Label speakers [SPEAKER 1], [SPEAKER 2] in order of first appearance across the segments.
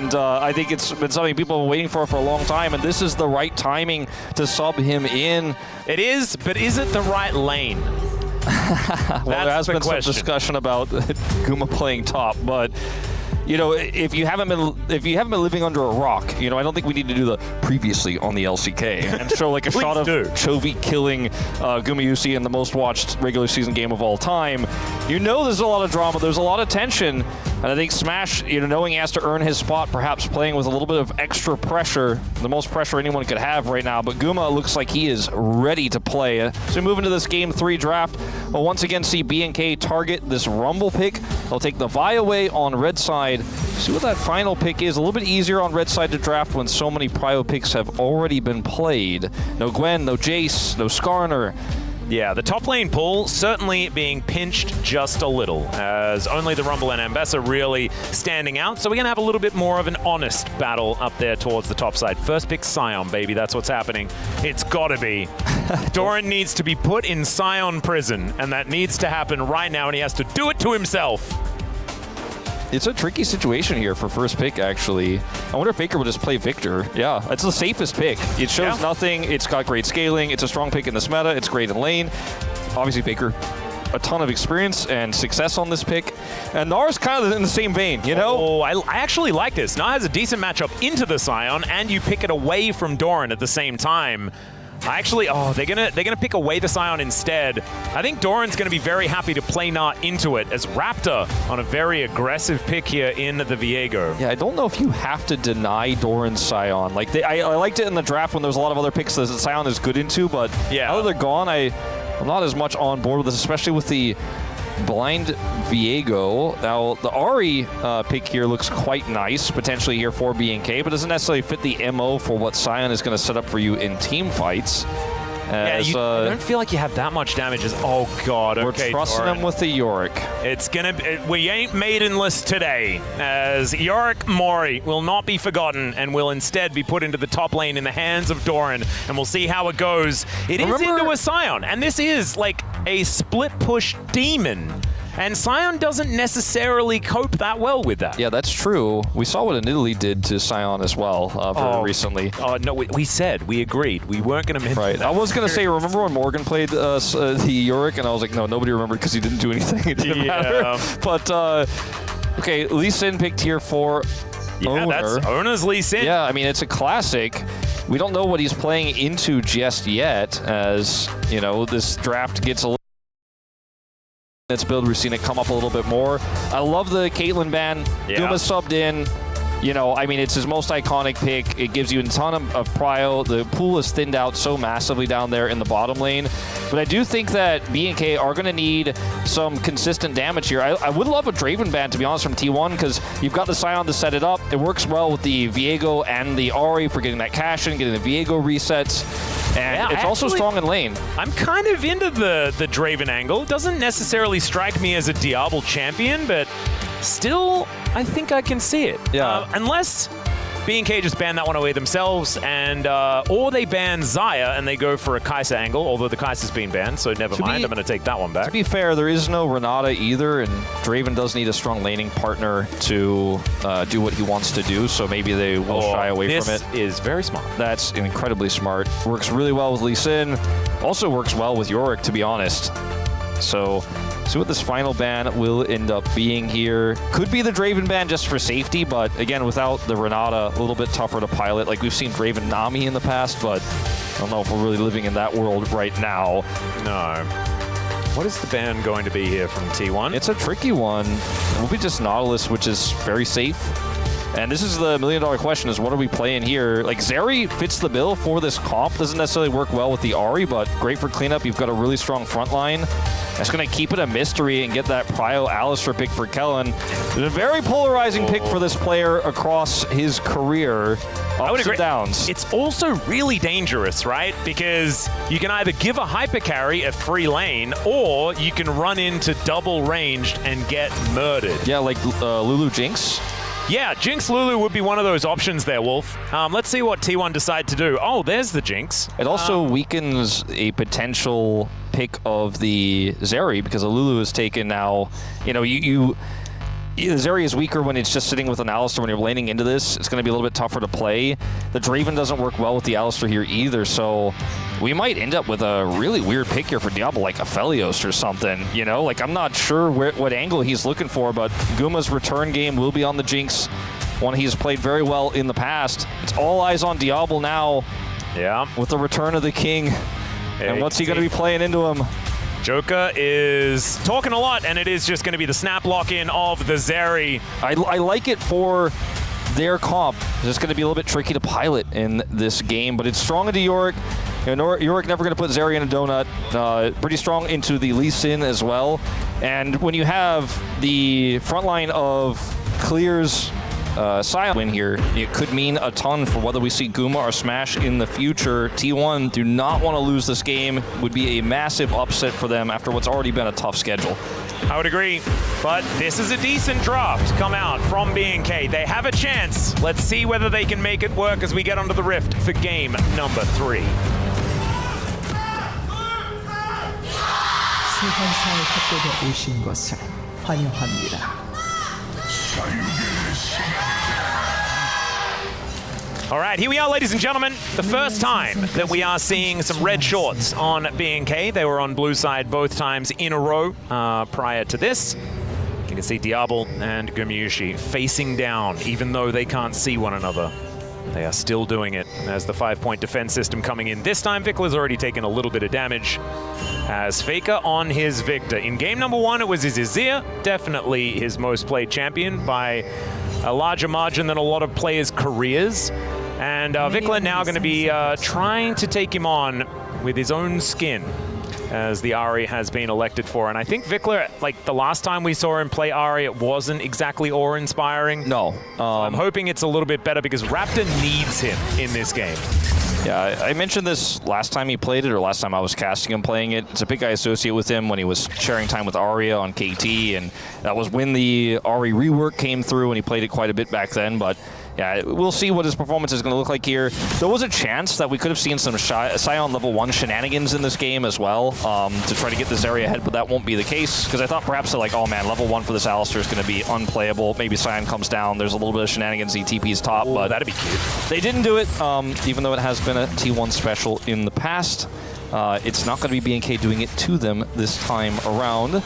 [SPEAKER 1] and I think it's been something people have been waiting for a long time, and this is the right timing to sub him in.
[SPEAKER 2] It is, but is it the right lane?
[SPEAKER 1] Well, there has been some discussion about Guma playing top, but you know, if you haven't been living under a rock, you know, I don't think we need to do the previously on the LCK and show like a shot of Chovy killing GUMAYUSI in the most watched regular season game of all time. You know, there's a lot of drama, there's a lot of tension, and I think Smash, you know, knowing he has to earn his spot, perhaps playing with a little bit of extra pressure, the most pressure anyone could have right now. But Guma looks like he is ready to play. So we move into this Game 3 draft. We'll once again see BNK target this Rumble pick. They'll take the Vi away on red side. See what that final pick is. A little bit easier on red side to draft when so many prio picks have already been played. No Gwen, no Jace, no Skarner.
[SPEAKER 2] Yeah, the top lane pull certainly being pinched just a little, as only the Rumble and Ambessa really standing out. So we're going to have a little bit more of an honest battle up there towards the top side. First pick Sion, baby. That's what's happening. It's got to be. Doran needs to be put in Sion prison, and that needs to happen right now, and he has to do it to himself.
[SPEAKER 1] It's a tricky situation here for first pick, actually. I wonder if Faker will just play Victor. Yeah, it's the safest pick. It shows nothing. It's got great scaling. It's a strong pick in this meta. It's great in lane. Obviously, Faker, a ton of experience and success on this pick. And Nara's kind of in the same vein, you know?
[SPEAKER 2] Oh, I actually like this. Nara has a decent matchup into the Sion, and you pick it away from Doran at the same time. Actually, they're gonna pick away the Sion instead. I think Doran's gonna be very happy to play Nart into it as Raptor on a very aggressive pick here in the Viego.
[SPEAKER 1] Yeah, I don't know if you have to deny Doran's Sion. Like I liked it in the draft when there was a lot of other picks that Sion is good into, but now that they're gone, I'm not as much on board with this, especially with the blind Viego. Now, the Ahri pick here looks quite nice, potentially here for BNK, but doesn't necessarily fit the MO for what Sion is going to set up for you in team fights. As,
[SPEAKER 2] I don't feel like you have that much damage. Oh god,
[SPEAKER 1] we're trusting him with the Yorick.
[SPEAKER 2] It's gonna we ain't maidenless today, as Yorick Mori will not be forgotten and will instead be put into the top lane in the hands of Doran, and we'll see how it goes. It is into a Sion, and this is like a split push demon. And Sion doesn't necessarily cope that well with that.
[SPEAKER 1] Yeah, that's true. We saw what Italy did to Sion as well very recently.
[SPEAKER 2] Oh, no, we agreed. We weren't going to mention that.
[SPEAKER 1] I was going to say, remember when Morgan played the Yorick? And I was like, no, nobody remembered because he didn't do anything. It didn't matter. But, okay, Lee Sin picked here for Owner.
[SPEAKER 2] That's Owner's Lee Sin.
[SPEAKER 1] Yeah, I mean, it's a classic. We don't know what he's playing into just yet, as, you know, this draft gets a little... Its build, we've seen it come up a little bit more. I love the Caitlyn ban. Guma subbed in. You know, I mean, it's his most iconic pick. It gives you a ton of prio. The pool is thinned out so massively down there in the bottom lane. But I do think that BNK are going to need some consistent damage here. I would love a Draven ban, to be honest, from T1, because you've got the Sion to set it up. It works well with the Viego and the Ahri for getting that cash in, getting the Viego resets. And it's also strong in lane.
[SPEAKER 2] I'm kind of into the Draven angle. It doesn't necessarily strike me as a Diablo champion, but still, I think I can see it.
[SPEAKER 1] Yeah.
[SPEAKER 2] Unless BNK just ban that one away themselves, and or they ban Xayah and they go for a Kai'Sa angle, although the Kai'Sa's been banned, so never mind. I'm going to take that one back.
[SPEAKER 1] To be fair, there is no Renata either, and Draven does need a strong laning partner to do what he wants to do, so maybe they will shy away from it.
[SPEAKER 2] This is very smart.
[SPEAKER 1] That's incredibly smart. Works really well with Lee Sin. Also works well with Yorick, to be honest. So, see what this final ban will end up being here. Could be the Draven ban just for safety, but again, without the Renata, a little bit tougher to pilot. Like, we've seen Draven Nami in the past, but I don't know if we're really living in that world right now.
[SPEAKER 2] No. What is the ban going to be here from T1?
[SPEAKER 1] It's a tricky one. It will be just Nautilus, which is very safe. And this is the million-dollar question, is what are we playing here? Like, Zeri fits the bill for this comp. Doesn't necessarily work well with the Ahri, but great for cleanup. You've got a really strong front line. That's going to keep it a mystery and get that prio Alistar pick for Kellen. It's a very polarizing pick for this player across his career. Ups and downs.
[SPEAKER 2] It's also really dangerous, right? Because you can either give a hyper carry a free lane, or you can run into double ranged and get murdered.
[SPEAKER 1] Yeah, like Lulu Jinx.
[SPEAKER 2] Yeah, Jinx Lulu would be one of those options there, Wolf. Let's see what T1 decide to do. Oh, there's the Jinx.
[SPEAKER 1] It also weakens a potential pick of the Zeri, because a Lulu is taken now. You know, Zeri is weaker when it's just sitting with an Alistar. When you're laning into this, it's going to be a little bit tougher to play. The Draven doesn't work well with the Alistar here either, so we might end up with a really weird pick here for Diablo, like Aphelios or something, you know? Like, I'm not sure what angle he's looking for, but Guma's return game will be on the Jinx, one he's played very well in the past. It's all eyes on Diablo now.
[SPEAKER 2] Yeah.
[SPEAKER 1] With the return of the king. And what's he going to be playing into him?
[SPEAKER 2] Joker is talking a lot, and it is just going to be the snap lock-in of the Zeri.
[SPEAKER 1] I like it for their comp. It's just going to be a little bit tricky to pilot in this game, but it's strong into Yorick. You know, Yorick never going to put Zeri in a donut. Pretty strong into the Lee Sin as well. And when you have the front line of Clear's Sion win here, it could mean a ton for whether we see Guma or Smash in the future. T1 do not want to lose this game. Would be a massive upset for them after what's already been a tough schedule.
[SPEAKER 2] I would agree, but this is a decent draft come out from B&K. They have a chance. Let's see whether they can make it work as we get onto the Rift for game number 3.
[SPEAKER 3] 소환사의 협곡에 오신 것을 환영합니다.
[SPEAKER 2] All right, here we are, ladies and gentlemen. The first time that we are seeing some red shorts on B&K. They were on blue side both times in a row prior to this. You can see Diablo and GUMAYUSI facing down, even though they can't see one another. They are still doing it as the 5-point defense system coming in. This time, Victor's already taken a little bit of damage as Faker on his Victor. In game number 1, it was his Azir, definitely his most played champion by a larger margin than a lot of players' careers. And Vikla now going to be trying to take him on with his own skin, as the Ahri has been elected for. And I think Vikla, like the last time we saw him play Ahri, it wasn't exactly awe-inspiring.
[SPEAKER 1] No.
[SPEAKER 2] So I'm hoping it's a little bit better because Raptor needs him in this game.
[SPEAKER 1] Yeah, I mentioned this last time he played it, or last time I was casting him playing it. It's a pick I associate with him when he was sharing time with Arya on KT, and that was when the Ahri rework came through, and he played it quite a bit back then, but yeah, we'll see what his performance is going to look like here. There was a chance that we could have seen some Sion level 1 shenanigans in this game as well to try to get this area ahead, but that won't be the case, because I thought perhaps they're like, oh man, level 1 for this Alistar is going to be unplayable. Maybe Sion comes down, there's a little bit of shenanigans, he TP's top, but
[SPEAKER 2] that'd be cute.
[SPEAKER 1] They didn't do it, even though it has been a T1 special in the past. It's not going to be B&K doing it to them this time around.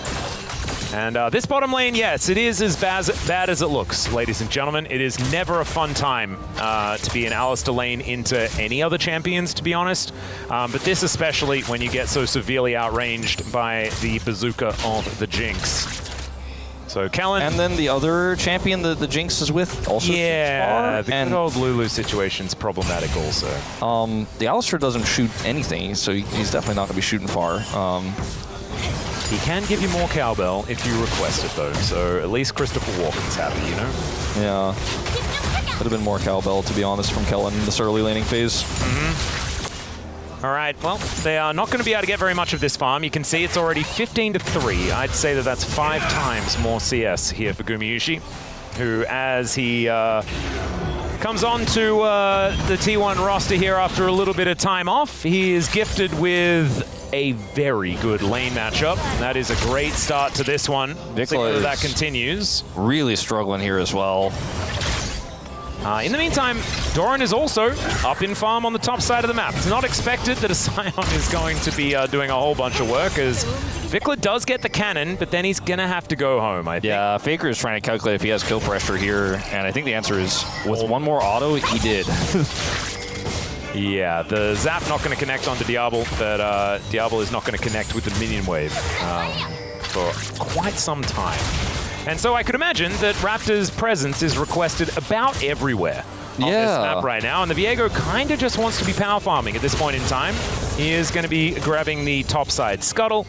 [SPEAKER 2] And this bottom lane, yes, it is as bad as it looks, ladies and gentlemen. It is never a fun time to be an Alistar lane into any other champions, to be honest. But this especially when you get so severely outranged by the bazooka of the Jinx. So Kellen.
[SPEAKER 1] And then the other champion the Jinx is with also.
[SPEAKER 2] Yeah, the good old Lulu situation's problematic also.
[SPEAKER 1] The Alistar doesn't shoot anything, so he's definitely not going to be shooting far.
[SPEAKER 2] He can give you more cowbell if you request it, though, so at least Christopher Walken's happy, you know?
[SPEAKER 1] Yeah. Would have been more cowbell, to be honest, from Kellen in this early laning phase.
[SPEAKER 2] All right, well, they are not going to be able to get very much of this farm. You can see it's already 15-3. I'd say that that's 5 times more CS here for GUMAYUSI, who, as he comes on to the T1 roster here after a little bit of time off, he is gifted with a very good lane matchup. That is a great start to this one. See whether that continues.
[SPEAKER 1] Really struggling here as well.
[SPEAKER 2] In the meantime, Doran is also up in farm on the top side of the map. It's not expected that a Sion is going to be doing a whole bunch of work, as Vikla does get the cannon, but then he's going to have to go home, I think.
[SPEAKER 1] Yeah, Faker is trying to calculate if he has kill pressure here, and I think the answer is, with one more auto, he did.
[SPEAKER 2] Yeah, the zap not going to connect onto Diablo, but Diablo is not going to connect with the minion wave for quite some time. And so I could imagine that Raptor's presence is requested about everywhere on this map right now, and the Viego kind of just wants to be power farming at this point in time. He is going to be grabbing the top side scuttle,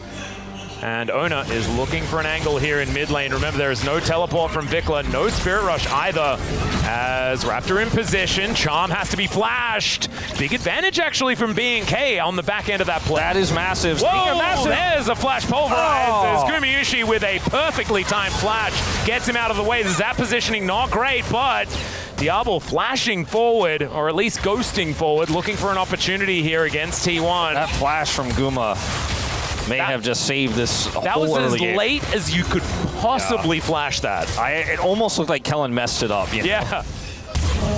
[SPEAKER 2] and Ona is looking for an angle here in mid lane. Remember, there is no teleport from Vikla, no Spirit Rush either, as Raptor in position. Charm has to be flashed. Big advantage, actually, from B&K on the back end of that play.
[SPEAKER 1] That is massive.
[SPEAKER 2] Whoa, massive. There's a flash pulverized. There's GUMAYUSI with a perfectly timed flash. Gets him out of the way. The zap positioning, not great, but Diablo flashing forward, or at least ghosting forward, looking for an opportunity here against T1.
[SPEAKER 1] That flash from Guma may have just saved this whole
[SPEAKER 2] That was as
[SPEAKER 1] game.
[SPEAKER 2] late as you could possibly flash that.
[SPEAKER 1] It almost looked like Kellen messed it up. You know?
[SPEAKER 2] Yeah.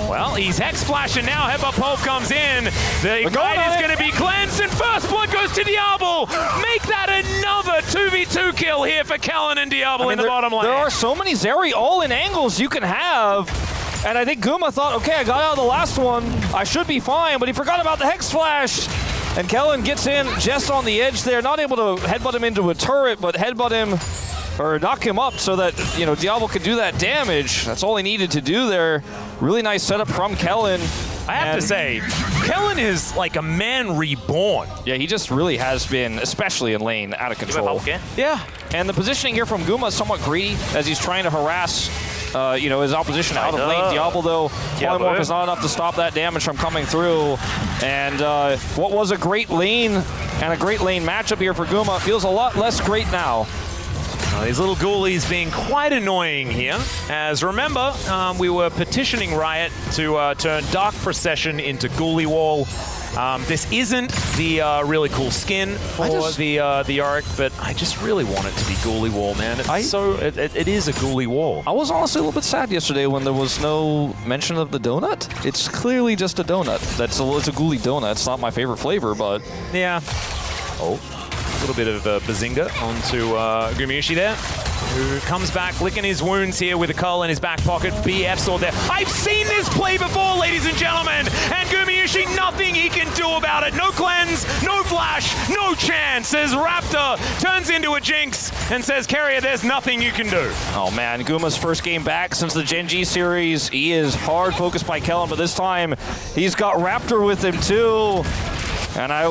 [SPEAKER 2] Well, he's Hex flashing now. Headbutt Pulp comes in. The Ignite is going to be cleansed, and first blood goes to Diablo. Make that another 2v2 kill here for Kellen and Diablo in the bottom lane.
[SPEAKER 1] There are so many Zeri all-in angles you can have. And I think Guma thought, okay, I got out of the last one. I should be fine, but he forgot about the Hex Flash. And Kellen gets in just on the edge there, not able to headbutt him into a turret, but headbutt him or knock him up so that, you know, Diablo could do that damage. That's all he needed to do there. Really nice setup from Kellen.
[SPEAKER 2] I have to say, Kellen is like a man reborn.
[SPEAKER 1] Yeah, he just really has been, especially in lane, out of control.
[SPEAKER 2] Yeah.
[SPEAKER 1] And the positioning here from Guma is somewhat greedy as he's trying to harass you know, his opposition out of lane. Diablo, though, polymorph is not enough to stop that damage from coming through. And what was a great lane and a great lane matchup here for Guma feels a lot less great now.
[SPEAKER 2] These little ghoulies being quite annoying here. As remember, we were petitioning Riot to turn Dark Procession into Ghoulie Wall. This isn't the really cool skin for the Yorick, but I just really want it to be Ghoulie Wall, man. It is a Ghoulie Wall.
[SPEAKER 1] I was honestly a little bit sad yesterday when there was no mention of the donut. It's clearly just a donut. It's a Ghoulie donut. It's not my favorite flavor, but...
[SPEAKER 2] Yeah. Oh. A little bit of Bazinga onto GUMAYUSI there, who comes back licking his wounds here with a cull in his back pocket. BF sword there. I've seen this play before, ladies and gentlemen, and GUMAYUSI, nothing he can do about it. No cleanse, no flash, no chance, as Raptor turns into a Jinx and says, Carrier, there's nothing you can do.
[SPEAKER 1] Oh man, Guma's first game back since the Gen G series. He is hard focused by Kellen, but this time he's got Raptor with him too. And I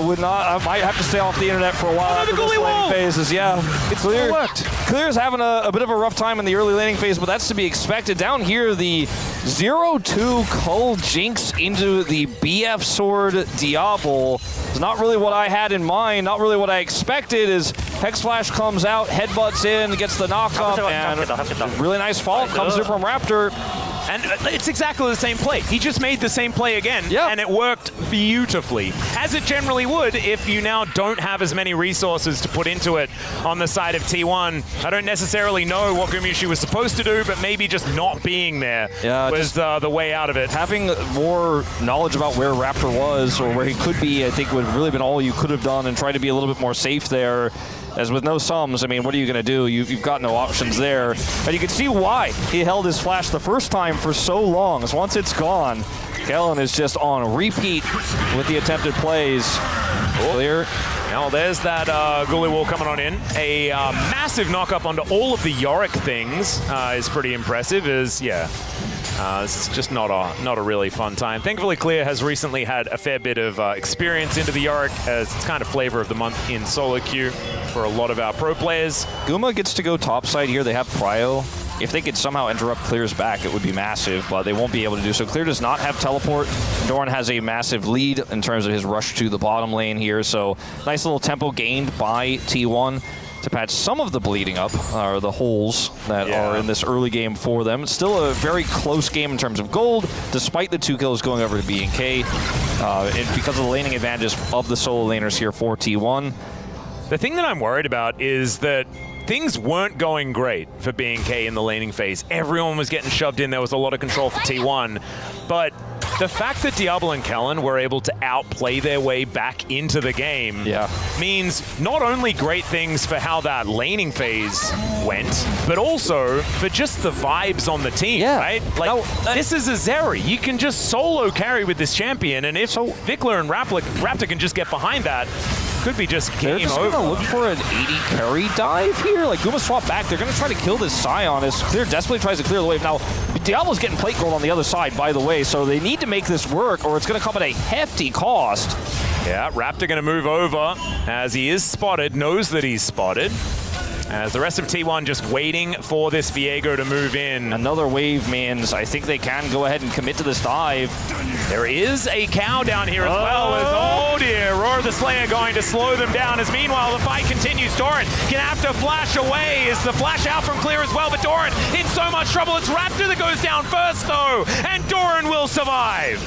[SPEAKER 1] might have to stay off the internet for a while after this laning phases. Yeah, Clear's having a bit of a rough time in the early laning phase, but that's to be expected. Down here, the 0-2 Cull Jinx into the BF Sword Diablo is not really what I had in mind, not really what I expected. Is Hex Flash comes out, headbutts in, gets the knock up, and a really nice fall comes through from Raptor.
[SPEAKER 2] And it's exactly the same play. He just made the same play again, and it worked beautifully, as it generally would if you now don't have as many resources to put into it on the side of T1. I don't necessarily know what GUMAYUSI was supposed to do, but maybe just not being there was the way out of it.
[SPEAKER 1] Having more knowledge about where Raptor was or where he could be, I think would have really been all you could have done, and try to be a little bit more safe there. As with no sums, I mean, what are you going to do? You've got no options there. And you can see why he held his flash the first time for so long. So once it's gone, Kellen is just on repeat with the attempted plays. Clear.
[SPEAKER 2] Now there's that Ghoulie Wall coming on in. A massive knock-up onto all of the Yorick things is pretty impressive. It's just not a really fun time. Thankfully, Clear has recently had a fair bit of experience into the Yorick, as it's kind of flavor of the month in solo queue for a lot of our pro players.
[SPEAKER 1] Guma gets to go topside here. They have Prio. If they could somehow interrupt Clear's back, it would be massive, but they won't be able to do so. Clear does not have teleport. Doran has a massive lead in terms of his rush to the bottom lane here, so nice little tempo gained by T1 to patch some of the bleeding up, or the holes that are in this early game for them. It's still a very close game in terms of gold, despite the 2 kills going over to BNK, and because of the laning advantages of the solo laners here for T1.
[SPEAKER 2] The thing that I'm worried about is that things weren't going great for BNK in the laning phase. Everyone was getting shoved in. There was a lot of control for T1. But the fact that Diablo and Kellen were able to outplay their way back into the game means not only great things for how that laning phase went, but also for just the vibes on the team, right? Like, this is a Zeri. You can just solo carry with this champion, and if Vikler and Raptor can just get behind that, could be just game over.
[SPEAKER 1] They're just going to look for an 80 carry dive here. Like, Guma swap back. They're going to try to kill this Scion as Clear desperately tries to clear the wave. Now, Diablo's getting plate gold on the other side, by the way, so they need to make this work or it's going to come at a hefty cost.
[SPEAKER 2] Yeah, Raptor going to move over as he is spotted, knows that he's spotted. As the rest of T1 just waiting for this Viego to move in.
[SPEAKER 1] Another wave means I think they can go ahead and commit to this dive.
[SPEAKER 2] There is a cow down here as well as, oh dear, Roar the Slayer going to slow them down as meanwhile the fight continues. Doran can have to flash away. Is the flash out from Clear as well, but Doran in so much trouble. It's Raptor that goes down first though, and Doran will survive.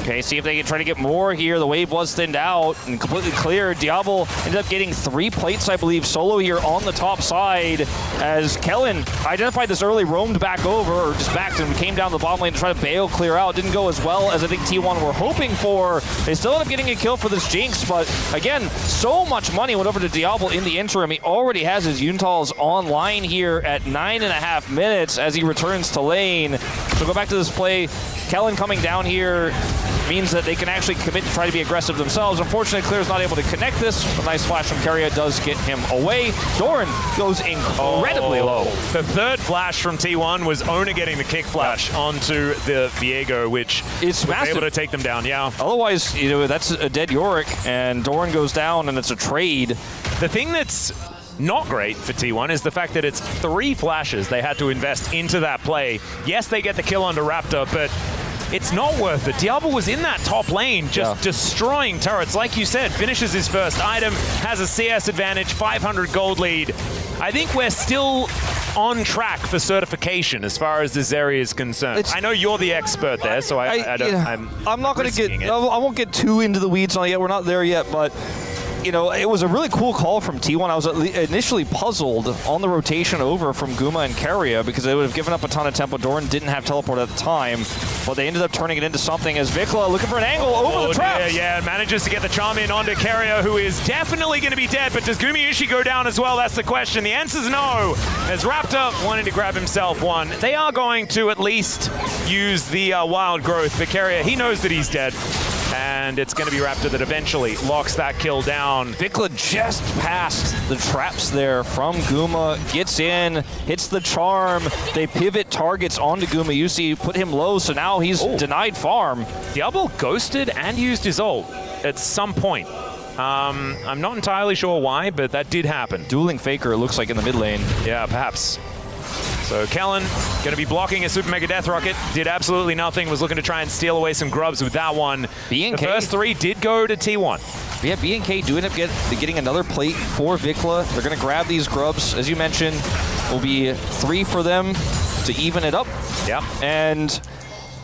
[SPEAKER 1] Okay, see if they can try to get more here. The wave was thinned out and completely cleared. Diablo ended up getting 3 plates, I believe, solo here on the top side as Kellen identified this early, roamed back over, or just backed and came down the bottom lane to try to bail clear out. Didn't go as well as I think T1 were hoping for. They still end up getting a kill for this Jinx, but again, so much money went over to Diablo in the interim. He already has his Yuntals online here at 9.5 minutes as he returns to lane. So go back to this play. Kellen coming down here means that they can actually commit to try to be aggressive themselves. Unfortunately, Clear's not able to connect this. A nice flash from Keria does get him away. Doran goes incredibly low.
[SPEAKER 2] The third flash from T1 was Ona getting the kick flash onto the Viego, which was able to take them down, yeah.
[SPEAKER 1] Otherwise, you know, that's a dead Yorick, and Doran goes down, and it's a trade.
[SPEAKER 2] The thing that's not great for T1 is the fact that it's 3 flashes they had to invest into that play. Yes, they get the kill onto Raptor, but it's not worth it. Diablo was in that top lane, just destroying turrets. Like you said, finishes his first item, has a CS advantage, 500 gold lead. I think we're still on track for certification as far as this area is concerned. I know you're the expert there, so I'm
[SPEAKER 1] not going to get, I won't get too into the weeds on it yet. We're not there yet, but you know, it was a really cool call from T1. I was initially puzzled on the rotation over from Guma and Keria because they would have given up a ton of tempo. Doran didn't have teleport at the time, but they ended up turning it into something as Vikla looking for an angle over the traps.
[SPEAKER 2] Yeah, manages to get the charm in onto Keria, who is definitely going to be dead, but does GUMAYUSI go down as well? That's the question. The answer's no, as Raptor wanting to grab himself one. They are going to at least use the wild growth for Keria. He knows that he's dead. And it's going to be Raptor that eventually locks that kill down.
[SPEAKER 1] Vikla just passed the traps there from Guma, gets in, hits the charm. They pivot targets onto GUMAYUSI, put him low, so now he's denied farm.
[SPEAKER 2] Diablo ghosted and used his ult at some point. I'm not entirely sure why, but that did happen.
[SPEAKER 1] Dueling Faker, it looks like, in the mid lane.
[SPEAKER 2] Yeah, perhaps. So Kellen going to be blocking a Super Mega Death Rocket. Did absolutely nothing. Was looking to try and steal away some grubs with that one.
[SPEAKER 1] BNK.
[SPEAKER 2] The first 3 did go to T1.
[SPEAKER 1] Yeah, BNK do end up getting another plate for Vikla. They're going to grab these grubs. As you mentioned, will be 3 for them to even it up.
[SPEAKER 2] Yep.
[SPEAKER 1] And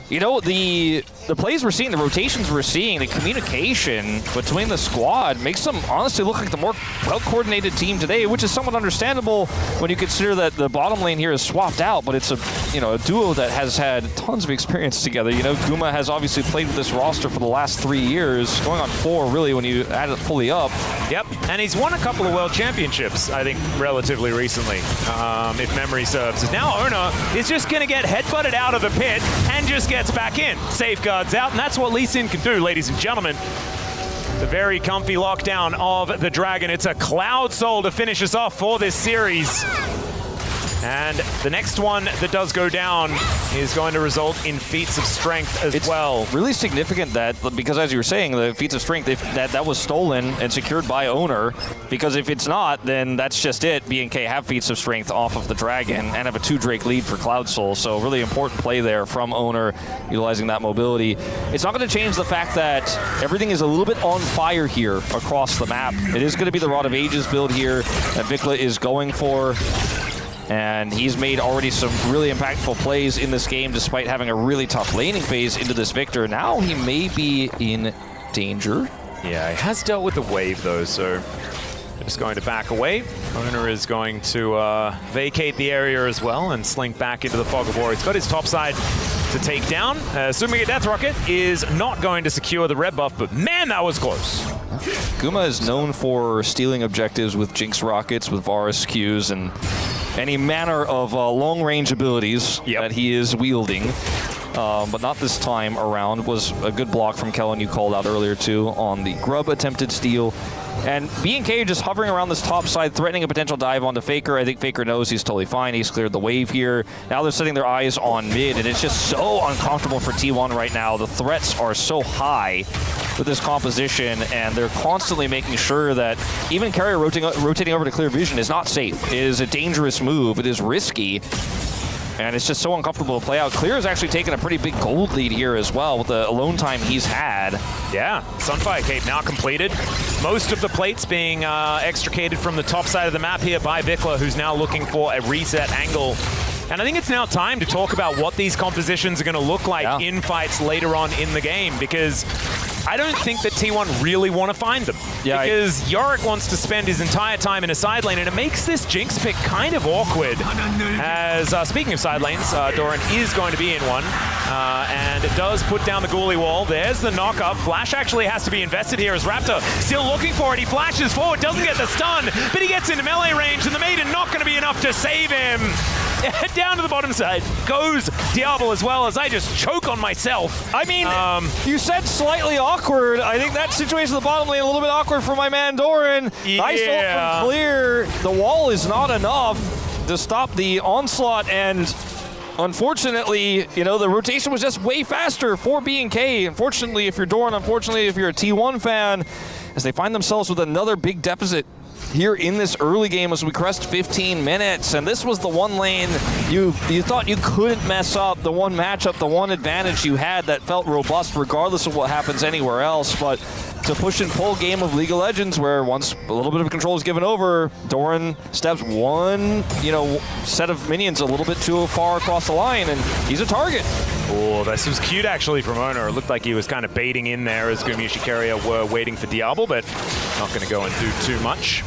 [SPEAKER 1] you know, the plays we're seeing, the rotations we're seeing, the communication between the squad makes them honestly look like the more well-coordinated team today, which is somewhat understandable when you consider that the bottom lane here is swapped out, but it's a duo that has had tons of experience together. You know, Guma has obviously played with this roster for the last 3 years, going on 4 really when you add it fully up.
[SPEAKER 2] Yep, and he's won a couple of world championships, I think, relatively recently, if memory serves. Now Ona is just going to get headbutted out of the pit and just gets back in. Safeguards out, and that's what Lee Sin can do, ladies and gentlemen. The very comfy lockdown of the Dragon. It's a Cloud Soul to finish us off for this series. And the next one that does go down is going to result in feats of strength as well.
[SPEAKER 1] It's really significant that, because as you were saying, the feats of strength, that was stolen and secured by owner, because if it's not, then that's just it. BNK have feats of strength off of the Dragon and have a 2 Drake lead for Cloud Soul, so really important play there from owner, utilizing that mobility. It's not going to change the fact that everything is a little bit on fire here across the map. It is going to be the Rod of Ages build here that Vikla is going for. And he's made already some really impactful plays in this game despite having a really tough laning phase into this Victor. Now he may be in danger.
[SPEAKER 2] Yeah, he has dealt with the wave though, so just going to back away. Owner is going to vacate the area as well and slink back into the Fog of War. He's got his top side to take down. Super Mega Death Rocket is not going to secure the red buff, but man, that was close.
[SPEAKER 1] Guma is known for stealing objectives with Jinx rockets, with Varus Qs, and any manner of long-range abilities that he is wielding. But not this time around. Was a good block from Kellen you called out earlier too on the grub attempted steal. And BNK just hovering around this top side, threatening a potential dive onto Faker. I think Faker knows he's totally fine. He's cleared the wave here. Now they're setting their eyes on mid, and it's just so uncomfortable for T1 right now. The threats are so high with this composition, and they're constantly making sure that even Keria rotating over to clear vision is not safe. It is a dangerous move. It is risky. And it's just so uncomfortable to play out. Clear has actually taken a pretty big gold lead here as well with the alone time he's had.
[SPEAKER 2] Yeah, Sunfire Cape now completed. Most of the plates being extricated from the top side of the map here by Vikla, who's now looking for a reset angle And I think it's now time to talk about what these compositions are going to look like in fights later on in the game, because I don't think that T1 really want to find them.
[SPEAKER 1] Yeah,
[SPEAKER 2] because Yorick wants to spend his entire time in a side lane, and it makes this Jinx pick kind of awkward. As, speaking of side lanes, Doran is going to be in one, and it does put down the Ghoulie wall. There's the knock-up. Flash actually has to be invested here as Raptor still looking for it. He flashes forward, doesn't get the stun, but he gets into melee range, and the Maiden not going to be enough to save him. Down to the bottom side goes Diablo, as well as I just choke on myself.
[SPEAKER 1] I mean, you said slightly awkward. I think that situation at the bottom lane a little bit awkward for my man Doran.
[SPEAKER 2] Yeah.
[SPEAKER 1] Nice ult from Clear. The wall is not enough to stop the onslaught, and unfortunately, you know, the rotation was just way faster for B&K. Unfortunately, if you're Doran, unfortunately, if you're a T1 fan, as they find themselves with another big deficit here in this early game as we crest 15 minutes. And this was the one lane you thought you couldn't mess up, the one matchup, the one advantage you had that felt robust regardless of what happens anywhere else. But it's a push and pull game of League of Legends where once a little bit of control is given over, Doran steps one, you know, set of minions a little bit too far across the line, and he's a target.
[SPEAKER 2] Oh, this was cute actually from Owner. It looked like he was kind of baiting in there as GUMAYUSI Carrier were waiting for Diablo, but not going to go and do too much.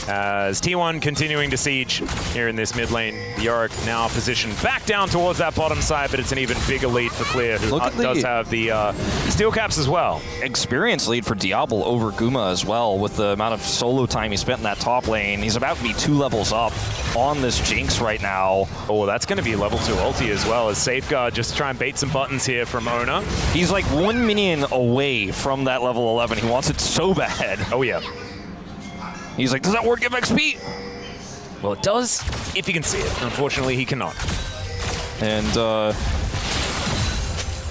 [SPEAKER 2] As T1 continuing to siege here in this mid lane. Yorick now positioned back down towards that bottom side, but it's an even bigger lead for Clear, who does have the steel caps as well.
[SPEAKER 1] Experience lead for Diablo over Guma as well, with the amount of solo time he spent in that top lane. He's about to be 2 levels up on this Jinx right now.
[SPEAKER 2] Oh, that's going to be level 2 ulti as well, as Safeguard just try and bait some buttons here from Owner.
[SPEAKER 1] He's like 1 minion away from that level 11. He wants it so bad.
[SPEAKER 2] Oh yeah.
[SPEAKER 1] He's like, does that word give XP?
[SPEAKER 2] Well, it does, if he can see it. Unfortunately, he cannot.
[SPEAKER 1] And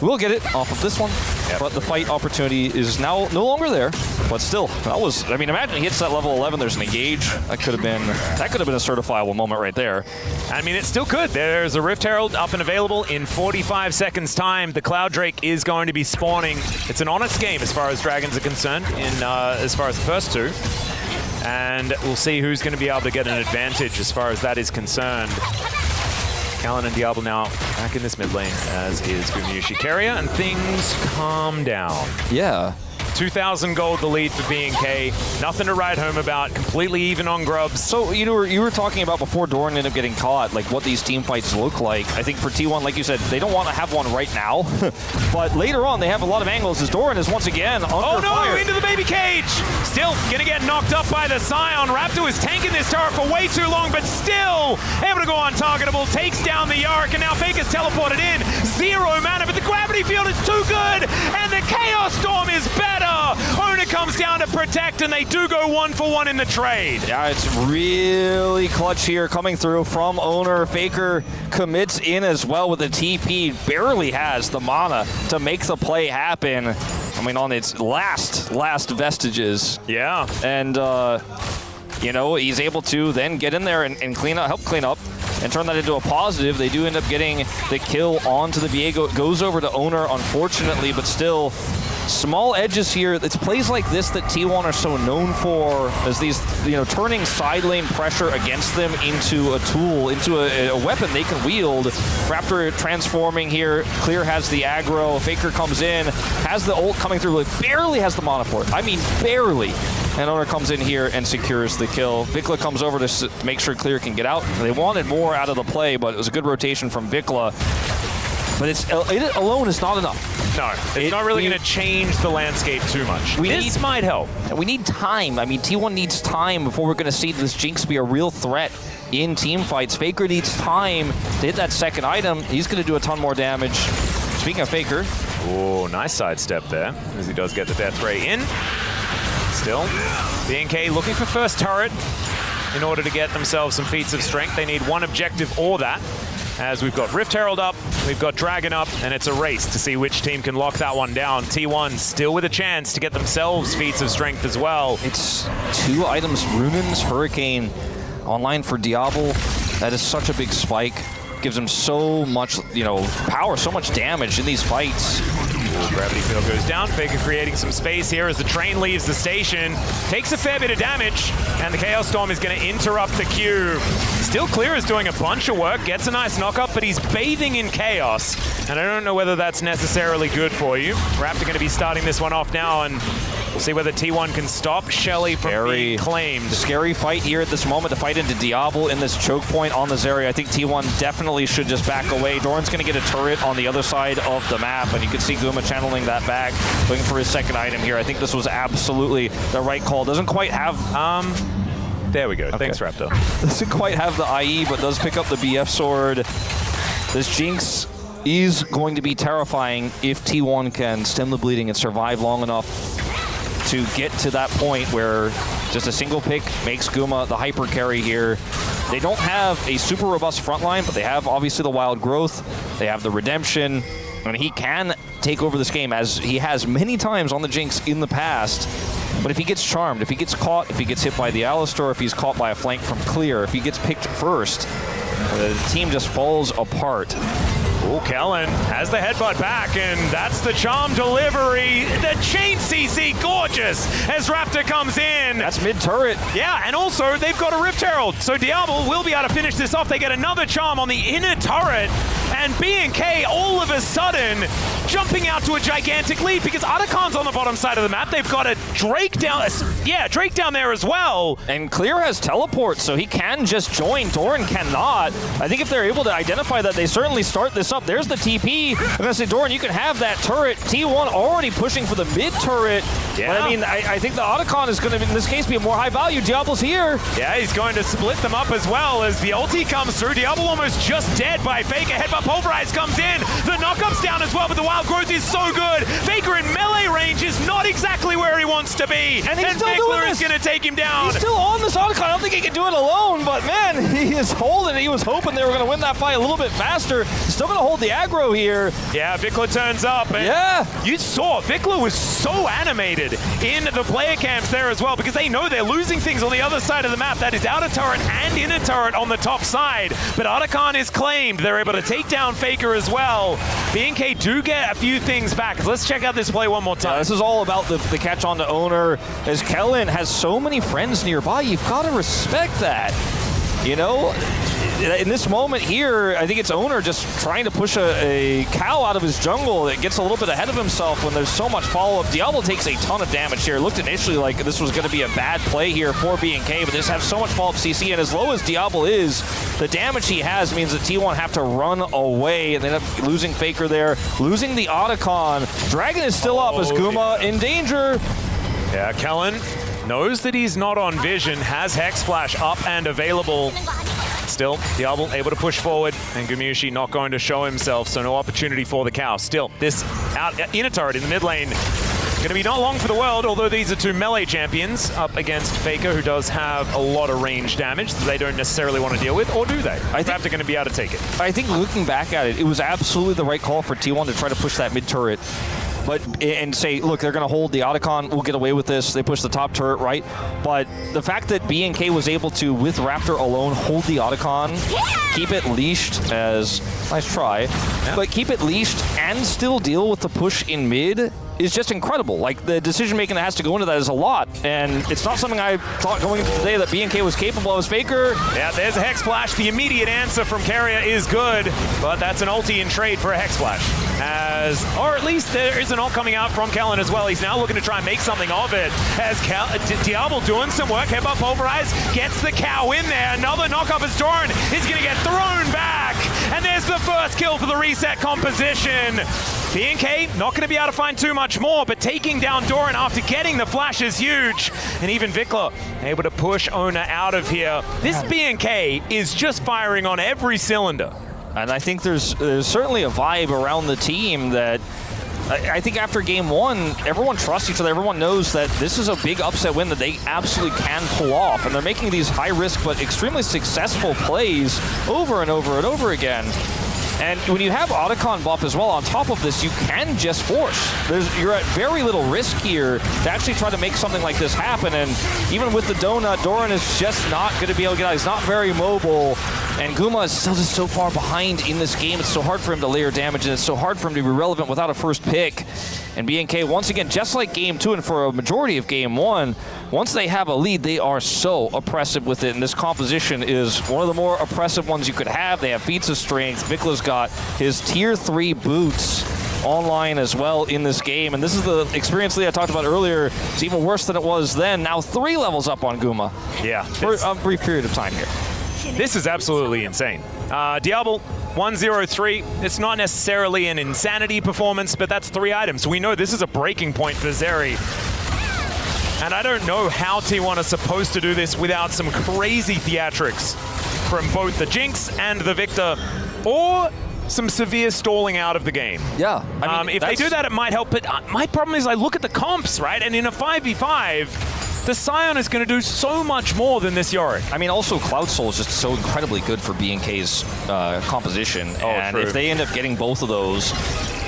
[SPEAKER 1] we'll get it off of this one. Yep. But the fight opportunity is now no longer there. But still, that was, I mean, imagine he hits that level 11, there's an engage. That could have been a certifiable moment right there.
[SPEAKER 2] I mean, it still could. There's a Rift Herald up and available in 45 seconds time. The Cloud Drake is going to be spawning. It's an honest game as far as Dragons are concerned, as far as the first two. And we'll see who's going to be able to get an advantage as far as that is concerned. Callan and Diablo now back in this mid lane, as is GUMAYUSI Carrier, and things calm down.
[SPEAKER 1] Yeah.
[SPEAKER 2] 2,000 gold the lead for B&K. Nothing to write home about. Completely even on grubs.
[SPEAKER 1] So you were talking about before Doran ended up getting caught, like what these team fights look like. I think for T1, like you said, they don't want to have one right now. But later on, they have a lot of angles as Doran is once again under fire.
[SPEAKER 2] Into the baby cage! Still gonna get knocked up by the Scion. Raptor is tanking this turret for way too long, but still able to go untargetable. Takes down the Yorick, and now Faker's teleported in. 0 mana, but the gravity field is too good, and the Chaos Storm is better. Owner comes down to protect, and they do go 1-for-1 in the trade.
[SPEAKER 1] Yeah, it's really clutch here coming through from Owner. Faker commits in as well with the TP. Barely has the mana to make the play happen. I mean, on its last vestiges.
[SPEAKER 2] Yeah.
[SPEAKER 1] And, you know, he's able to then get in there and help clean up and turn that into a positive. They do end up getting the kill onto the Viego. It goes over to Owner, unfortunately, but still small edges here. It's plays like this that T1 are so known for, as these, you know, turning side lane pressure against them into a tool, into a weapon they can wield. Raptor transforming here. Clear has the aggro. Faker comes in, has the ult coming through, like barely has the mana for it. I mean, barely. And Owner comes in here and secures the kill. Vikla comes over to make sure Clear can get out. They wanted more out of the play, but it was a good rotation from Vikla. But it alone is not enough.
[SPEAKER 2] No, it's not really going to change the landscape too much. This might help.
[SPEAKER 1] We need time. I mean, T1 needs time before we're going to see this Jinx be a real threat in team fights. Faker needs time to hit that second item. He's going to do a ton more damage. Speaking of Faker.
[SPEAKER 2] Oh, nice sidestep there, as he does get the death ray in. Still, B&K looking for first turret in order to get themselves some feats of strength. They need one objective or that, as we've got Rift Herald up, we've got Dragon up, and it's a race to see which team can lock that one down. T1 still with a chance to get themselves feats of strength as well.
[SPEAKER 1] It's 2 items, Runins, Hurricane, online for Diablo. That is such a big spike. Gives him so much, you know, power, so much damage in these fights.
[SPEAKER 2] Gravity field goes down. Faker creating some space here as the train leaves the station. Takes a fair bit of damage, and the Chaos Storm is going to interrupt the queue. Still Clear is doing a bunch of work, gets a nice knock-up, but he's bathing in chaos. And I don't know whether that's necessarily good for you. Raptor going to be starting this one off now, and we'll see whether T1 can stop Shelly from being claimed.
[SPEAKER 1] Scary fight here at this moment to fight into Diablo in this choke point on the Zeri. I think T1 definitely should just back away. Doran's going to get a turret on the other side of the map, and you can see Guma channeling that back, looking for his second item here. I think this was absolutely the right call. Doesn't quite have...
[SPEAKER 2] There we go. Okay. Thanks, Raptor.
[SPEAKER 1] Doesn't quite have the IE, but does pick up the BF sword. This Jinx is going to be terrifying if T1 can stem the bleeding and survive long enough to get to that point where just a single pick makes Guma the hyper carry here. They don't have a super robust front line, but they have obviously the wild growth. They have the redemption, and he can take over this game as he has many times on the Jinx in the past. But if he gets charmed, if he gets caught, if he gets hit by the Alistar, if he's caught by a flank from Clear, if he gets picked first, the team just falls apart.
[SPEAKER 2] Oh, Kellen has the headbutt back, and that's the charm delivery. The chain CC, gorgeous, as Raptor comes in.
[SPEAKER 1] That's mid-turret.
[SPEAKER 2] Yeah, and also they've got a Rift Herald, so Diablo will be able to finish this off. They get another charm on the inner turret, and B&K all of a sudden jumping out to a gigantic lead because Otacon's on the bottom side of the map. They've got a Drake down, Drake down there as well.
[SPEAKER 1] And Clear has teleport, so he can just join. Doran cannot. I think if they're able to identify that, they certainly start this up. There's the TP. I'm gonna say, Doran, you can have that turret. T1 already pushing for the mid turret.
[SPEAKER 2] Yeah.
[SPEAKER 1] But I mean, I think the Otacon is gonna, in this case, be a more high value. Diablo's here.
[SPEAKER 2] Yeah, he's going to split them up as well as the ulti comes through. Diablo almost just dead by Faker. Headbutt Pulverize comes in. The knockup's down as well, but the wild growth is so good. Faker in melee range is not exactly where he wants to be.
[SPEAKER 1] And he's still doing this.
[SPEAKER 2] Is going to take him down.
[SPEAKER 1] He's still on this Otacon. I don't think he can do it alone, but man, he is holding it. He was hoping they were going to win that fight a little bit faster. Still going to hold the aggro here.
[SPEAKER 2] Yeah, Vikla turns up. And
[SPEAKER 1] yeah.
[SPEAKER 2] You saw Vikla was so animated in the player camps there as well because they know they're losing things on the other side of the map. That is outer turret and inner turret on the top side. But Otacon is claimed. They're able to take down Faker as well. B&K do get a few things back. Let's check out this play one more time.
[SPEAKER 1] Yeah, this is all about the catch on the owner. As Kellen has so many friends nearby, you've got to respect that. You know, in this moment here, I think it's owner just trying to push a cow out of his jungle that gets a little bit ahead of himself when there's so much follow-up. Diablo takes a ton of damage here. It looked initially like this was going to be a bad play here for B&K, but they just have so much follow-up CC, and as low as Diablo is, the damage he has means that T1 have to run away, and they end up losing Faker there, losing the Otacon. Dragon is still up as Guma in danger.
[SPEAKER 2] Yeah, Kellen knows that he's not on vision, has Hex Flash up and available. Still, Diablo able to push forward, and GUMAYUSI not going to show himself, so no opportunity for the cow. Still, this inner turret in the mid lane going to be not long for the world, although these are two melee champions up against Faker, who does have a lot of range damage that they don't necessarily want to deal with, or do they? I think they're going to be able to take it.
[SPEAKER 1] I think looking back at it, it was absolutely the right call for T1 to try to push that mid turret. And say, look, they're going to hold the Otacon, we'll get away with this. They push the top turret, right? But the fact that B&K was able to, with Raptor alone, hold the Otacon, keep it leashed as, nice try, but keep it leashed and still deal with the push in mid is just incredible. Like, the decision-making that has to go into that is a lot, and it's not something I thought going into today that B&K was capable of as Faker.
[SPEAKER 2] Yeah, there's a Hex Flash. The immediate answer from Carrier is good, but that's an ulti in trade for a Hex Flash. Or at least there is an ult coming out from Kellen as well. He's now looking to try and make something of it. As Diablo doing some work, Headbutt Pulverize, gets the cow in there. Another knockup as Doran is going to get thrown back. And there's the first kill for the reset composition. B&K not going to be able to find too much more, but taking down Doran after getting the flash is huge. And even Vikla able to push Ona out of here. This B&K is just firing on every cylinder.
[SPEAKER 1] And I think there's certainly a vibe around the team that I think after game one, everyone trusts each other. Everyone knows that this is a big upset win that they absolutely can pull off. And they're making these high-risk but extremely successful plays over and over and over again. And when you have Otacon buff as well, on top of this, you can just force. You're at very little risk here to actually try to make something like this happen. And even with the donut, Doran is just not going to be able to get out. He's not very mobile. And Guma is still just so far behind in this game. It's so hard for him to layer damage, and it's so hard for him to be relevant without a first pick. And BNK, once again, just like Game 2 and for a majority of Game 1, once they have a lead, they are so oppressive with it. And this composition is one of the more oppressive ones you could have. They have feats of strength. Vikla's got his tier 3 boots online as well in this game. And this is the experience that I talked about earlier. It's even worse than it was then. Now 3 levels up on Guma.
[SPEAKER 2] Yeah.
[SPEAKER 1] For a brief period of time here.
[SPEAKER 2] This is absolutely insane. Diablo 103, it's not necessarily an insanity performance, but that's 3 items. We know this is a breaking point for Zeri. And I don't know how T1 are supposed to do this without some crazy theatrics from both the Jinx and the Victor, or some severe stalling out of the game.
[SPEAKER 1] Yeah. I mean,
[SPEAKER 2] if they do that, it might help, but my problem is I look at the comps, right? And in a 5v5, the Sion is going to do so much more than this Yorick.
[SPEAKER 1] I mean, also Cloud Soul is just so incredibly good for BNK's composition. And
[SPEAKER 2] true.
[SPEAKER 1] if they end up getting both of those,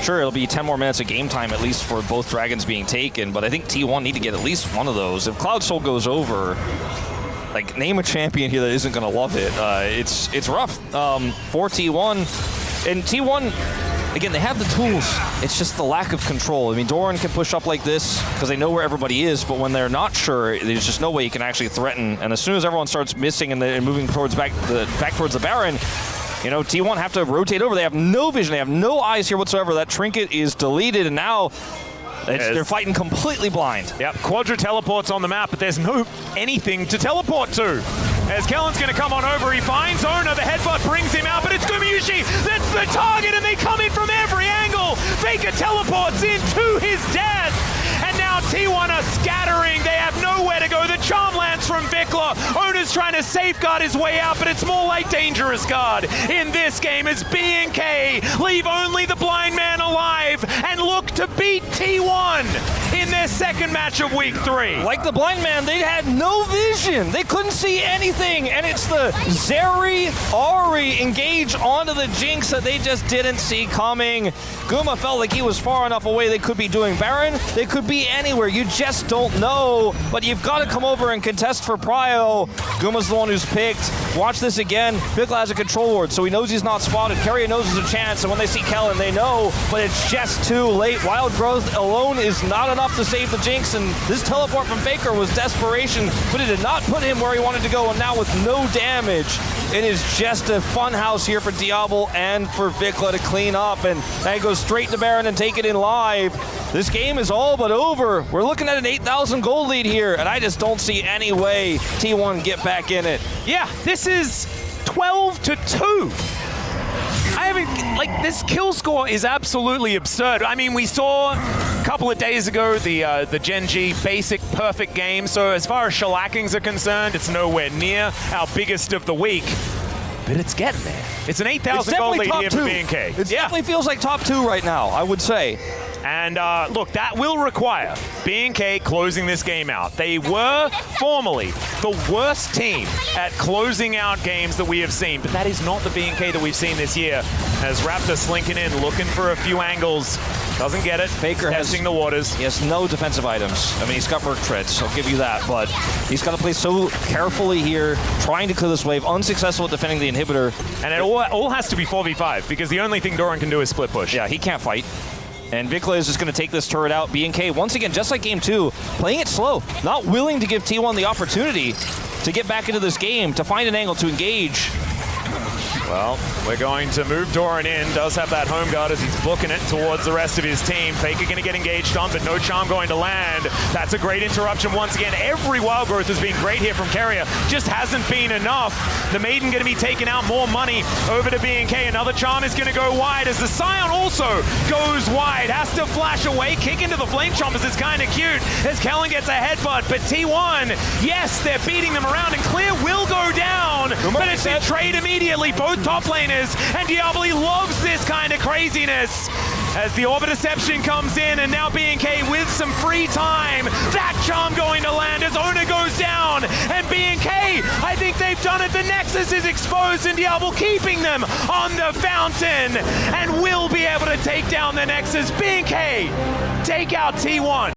[SPEAKER 1] sure, it'll be 10 more minutes of game time at least for both dragons being taken, but I think T1 need to get at least one of those. If Cloud Soul goes over, like, name a champion here that isn't going to love it. It's rough for T1. And T1, again, they have the tools. It's just the lack of control. I mean, Doran can push up like this because they know where everybody is, but when they're not sure, there's just no way you can actually threaten. And as soon as everyone starts missing and moving towards back towards the Baron, you know, T1 have to rotate over. They have no vision. They have no eyes here whatsoever. That trinket is deleted, and now they're fighting completely blind.
[SPEAKER 2] Yep, Quadra teleports on the map, but there's no anything to teleport to. As Kellen's going to come on over, he finds Ona, the headbutt brings him out, but it's GUMAYUSI that's the target, and they come in from every angle. Faker teleports into his death, and now T1 are scattering. They have nowhere to go. The charm lands from Vikla. Ona's trying to safeguard his way out, but it's more like Dangerous Guard in this game as BNK leave only the blind man alive and look to beat T1 in their second match of week 3.
[SPEAKER 1] Like the blind man, they had no vision. They couldn't see anything, and it's the Zeri Ahri engage onto the Jinx that they just didn't see coming. Guma felt like he was far enough away they could be doing Baron. They could be anywhere. You just don't know, but you've got to come over and contest for Prio. Guma's the one who's picked. Watch this again. Vikla has a control ward, so he knows he's not spotted. Keria knows there's a chance, and when they see Kellen, they know, but it's just too late. Wild Growth alone is not enough to save the Jinx, and this teleport from Faker was desperation, but it did not put him where he wanted to go, and now with no damage, it is just a fun house here for Diablo and for Vikla to clean up, and that goes straight to Baron and take it in live. This game is all but over. We're looking at an 8,000 gold lead here, and I just don't see any way T1 get back in it.
[SPEAKER 2] Yeah, this is 12-2. This kill score is absolutely absurd. I mean, we saw a couple of days ago the Gen G basic perfect game, so as far as shellackings are concerned, it's nowhere near our biggest of the week. But it's getting there. It's an 8,000 gold lead here for BNK.
[SPEAKER 1] It definitely feels like top 2 right now, I would say.
[SPEAKER 2] And look, that will require BNK closing this game out. They were formerly the worst team at closing out games that we have seen, but that is not the BNK that we've seen this year. As Raptor slinking in, looking for a few angles. Doesn't get it.
[SPEAKER 1] Faker
[SPEAKER 2] testing the waters.
[SPEAKER 1] He has no defensive items. I mean, he's got Merc Treads, I'll give you that, but he's got to play so carefully here, trying to clear this wave, unsuccessful at defending the inhibitor.
[SPEAKER 2] And it all has to be 4v5, because the only thing Doran can do is split push.
[SPEAKER 1] Yeah, he can't fight. And Vikla is just going to take this turret out. BNK, once again, just like Game 2, playing it slow, not willing to give T1 the opportunity to get back into this game, to find an angle to engage.
[SPEAKER 2] Well, we're going to move Doran in. Does have that home guard as he's booking it towards the rest of his team. Faker going to get engaged on, but no charm going to land. That's a great interruption once again. Every wild growth has been great here from Keria. Just hasn't been enough. The Maiden going to be taking out more money over to BNK. Another charm is going to go wide as the Sion also goes wide. Has to flash away. Kick into the Flame Chompers is kind of cute as Kellen gets a headbutt. But T1, yes, they're beating them around, and Clear will go down. But it's in trade immediately. Both top laners, and Diablo loves this kind of craziness as the Orb of Deception comes in, and now BNK with some free time. That charm going to land as Ona goes down, and BNK, I think they've done it. The Nexus is exposed, and Diablo keeping them on the fountain, and will be able to take down the Nexus. BNK take out T1.